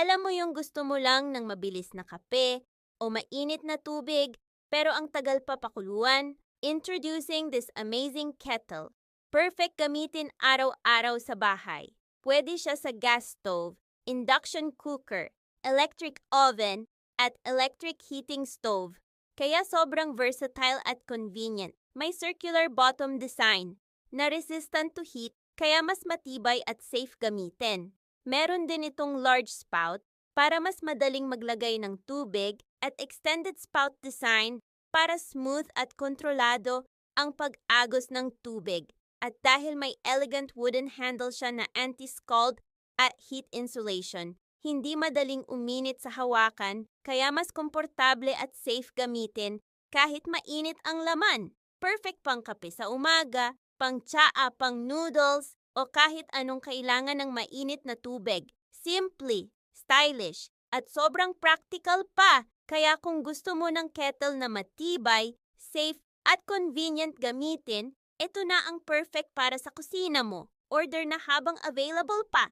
Alam mo yung gusto mo lang ng mabilis na kape o mainit na tubig pero ang tagal pa pakuluan? Introducing this amazing kettle. Perfect gamitin araw-araw sa bahay. Pwede siya sa gas stove, induction cooker, electric oven, at electric heating stove. Kaya sobrang versatile at convenient. May circular bottom design na resistant to heat kaya mas matibay at safe gamitin. Meron din itong large spout para mas madaling maglagay ng tubig at extended spout design para smooth at kontrolado ang pag-agos ng tubig. At dahil may elegant wooden handle siya na anti-scald at heat insulation, hindi madaling uminit sa hawakan kaya mas komportable at safe gamitin kahit mainit ang laman. Perfect pang kape sa umaga, pang tsaa, pang noodles, o kahit anong kailangan ng mainit na tubig. Simply, stylish, at sobrang practical pa. Kaya kung gusto mo ng kettle na matibay, safe, at convenient gamitin, ito na ang perfect para sa kusina mo. Order na habang available pa.